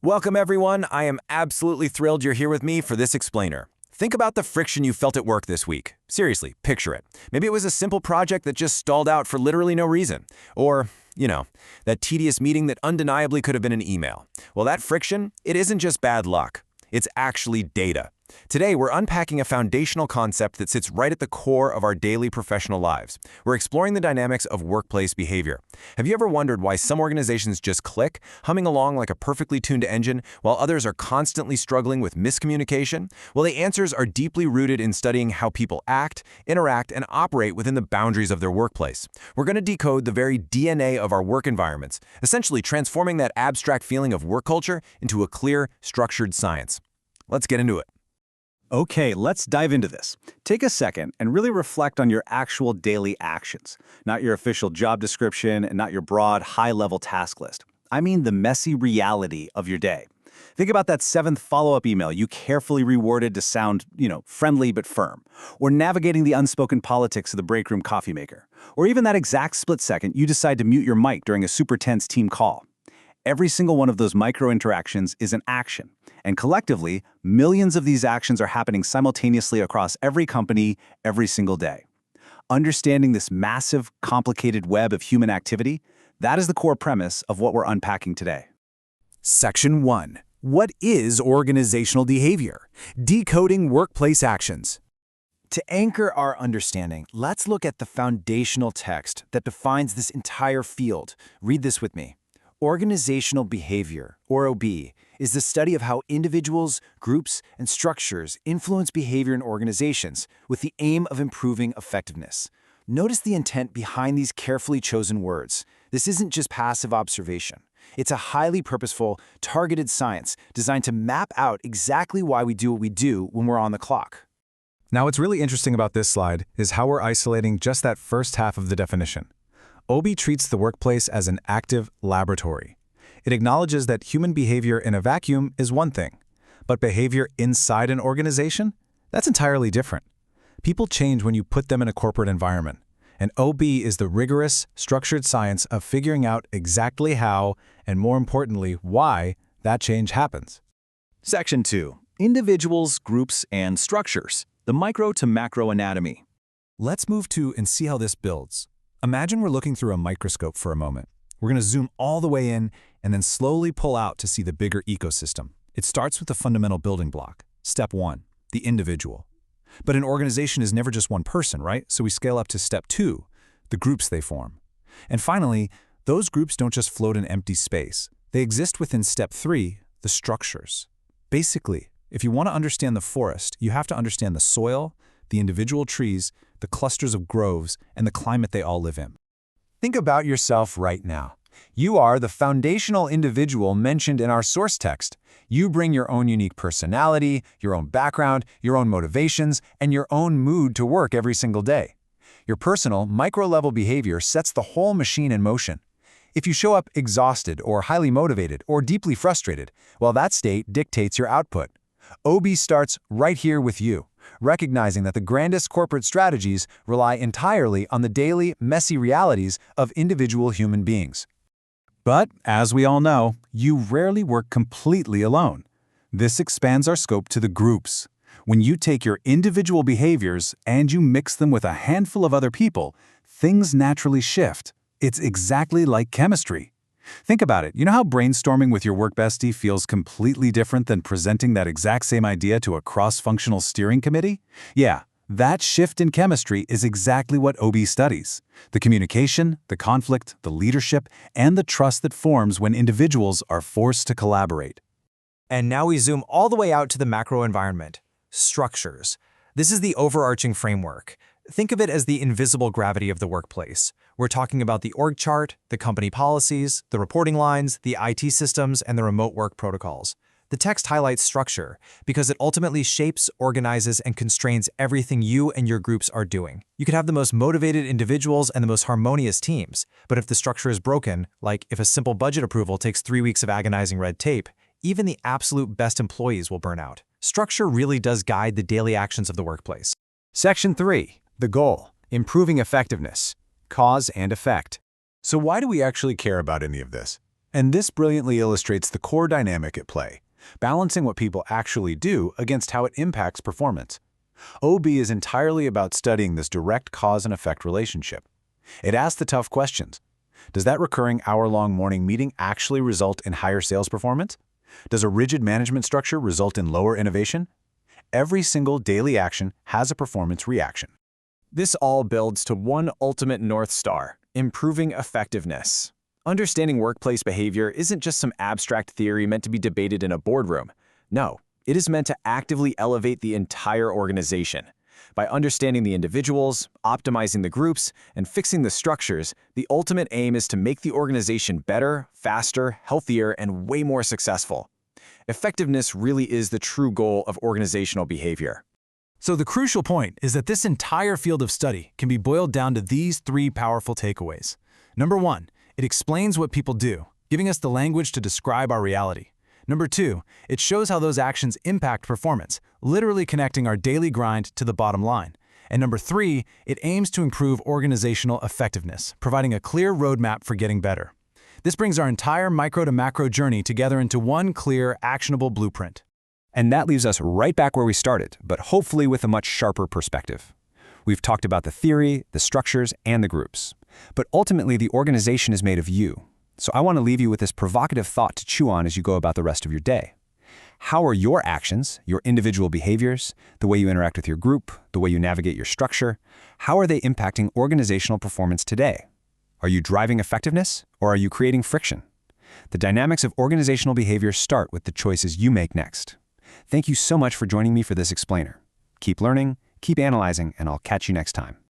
Welcome everyone, I am absolutely thrilled you're here with me for this explainer. Think about the friction you felt at work this week. Seriously, picture it. Maybe it was a simple project that just stalled out for literally no reason. Or, that tedious meeting that undeniably could have been an email. Well, that friction, it isn't just bad luck. It's actually data. Today, we're unpacking a foundational concept that sits right at the core of our daily professional lives. We're exploring the dynamics of workplace behavior. Have you ever wondered why some organizations just click, humming along like a perfectly tuned engine, while others are constantly struggling with miscommunication? Well, the answers are deeply rooted in studying how people act, interact, and operate within the boundaries of their workplace. We're going to decode the very DNA of our work environments, essentially transforming that abstract feeling of work culture into a clear, structured science. Let's get into it. Okay, let's dive into this. Take a second and really reflect on your actual daily actions, not your official job description and not your broad, high-level task list. I mean the messy reality of your day. Think about that 7th follow-up email you carefully reworded to sound, friendly but firm, or navigating the unspoken politics of the break room coffee maker, or even that exact split second you decide to mute your mic during a super tense team call. Every single one of those micro-interactions is an action, and collectively, millions of these actions are happening simultaneously across every company, every single day. Understanding this massive, complicated web of human activity, that is the core premise of what we're unpacking today. Section 1. What is organizational behavior? Decoding workplace actions. To anchor our understanding, let's look at the foundational text that defines this entire field. Read this with me. Organizational behavior, or OB, is the study of how individuals, groups, and structures influence behavior in organizations with the aim of improving effectiveness. Notice the intent behind these carefully chosen words. This isn't just passive observation. It's a highly purposeful, targeted science designed to map out exactly why we do what we do when we're on the clock. Now, what's really interesting about this slide is how we're isolating just that first half of the definition. OB treats the workplace as an active laboratory. It acknowledges that human behavior in a vacuum is one thing, but behavior inside an organization? That's entirely different. People change when you put them in a corporate environment, and OB is the rigorous, structured science of figuring out exactly how, and more importantly, why, that change happens. Section 2. Individuals, groups, and structures. The micro to macro anatomy. Let's move to and see how this builds. Imagine we're looking through a microscope for a moment. We're going to zoom all the way in and then slowly pull out to see the bigger ecosystem. It starts with the fundamental building block. Step 1, the individual. But an organization is never just one person, right? So we scale up to step 2, the groups they form. And finally, those groups don't just float in empty space. They exist within step 3, the structures. Basically, if you want to understand the forest, you have to understand the soil, the individual trees, the clusters of groves, and the climate they all live in. Think about yourself right now. You are the foundational individual mentioned in our source text. You bring your own unique personality, your own background, your own motivations, and your own mood to work every single day. Your personal, micro-level behavior sets the whole machine in motion. If you show up exhausted or highly motivated or deeply frustrated, well, that state dictates your output. OB starts right here with you, recognizing that the grandest corporate strategies rely entirely on the daily, messy realities of individual human beings. But, as we all know, you rarely work completely alone. This expands our scope to the groups. When you take your individual behaviors and you mix them with a handful of other people, things naturally shift. It's exactly like chemistry. Think about it. You know how brainstorming with your work bestie feels completely different than presenting that exact same idea to a cross-functional steering committee? Yeah, that shift in chemistry is exactly what OB studies. The communication, the conflict, the leadership, and the trust that forms when individuals are forced to collaborate. And now we zoom all the way out to the macro environment. Structures. This is the overarching framework. Think of it as the invisible gravity of the workplace. We're talking about the org chart, the company policies, the reporting lines, the IT systems, and the remote work protocols. The text highlights structure because it ultimately shapes, organizes, and constrains everything you and your groups are doing. You could have the most motivated individuals and the most harmonious teams, but if the structure is broken, like if a simple budget approval takes 3 weeks of agonizing red tape, even the absolute best employees will burn out. Structure really does guide the daily actions of the workplace. Section 3. The goal, improving effectiveness, cause and effect. So why do we actually care about any of this? And this brilliantly illustrates the core dynamic at play, balancing what people actually do against how it impacts performance. OB is entirely about studying this direct cause and effect relationship. It asks the tough questions. Does that recurring hour-long morning meeting actually result in higher sales performance? Does a rigid management structure result in lower innovation? Every single daily action has a performance reaction. This all builds to one ultimate North Star: improving effectiveness. Understanding workplace behavior isn't just some abstract theory meant to be debated in a boardroom. No, it is meant to actively elevate the entire organization. By understanding the individuals, optimizing the groups, and fixing the structures, the ultimate aim is to make the organization better, faster, healthier, and way more successful. Effectiveness really is the true goal of organizational behavior. So the crucial point is that this entire field of study can be boiled down to these three powerful takeaways. Number one, it explains what people do, giving us the language to describe our reality. Number two, it shows how those actions impact performance, literally connecting our daily grind to the bottom line. And number three, it aims to improve organizational effectiveness, providing a clear roadmap for getting better. This brings our entire micro to macro journey together into one clear, actionable blueprint. And that leaves us right back where we started, but hopefully with a much sharper perspective. We've talked about the theory, the structures, and the groups. But ultimately, the organization is made of you. So I want to leave you with this provocative thought to chew on as you go about the rest of your day. How are your actions, your individual behaviors, the way you interact with your group, the way you navigate your structure, how are they impacting organizational performance today? Are you driving effectiveness, or are you creating friction? The dynamics of organizational behavior start with the choices you make next. Thank you so much for joining me for this explainer. Keep learning, keep analyzing, and I'll catch you next time.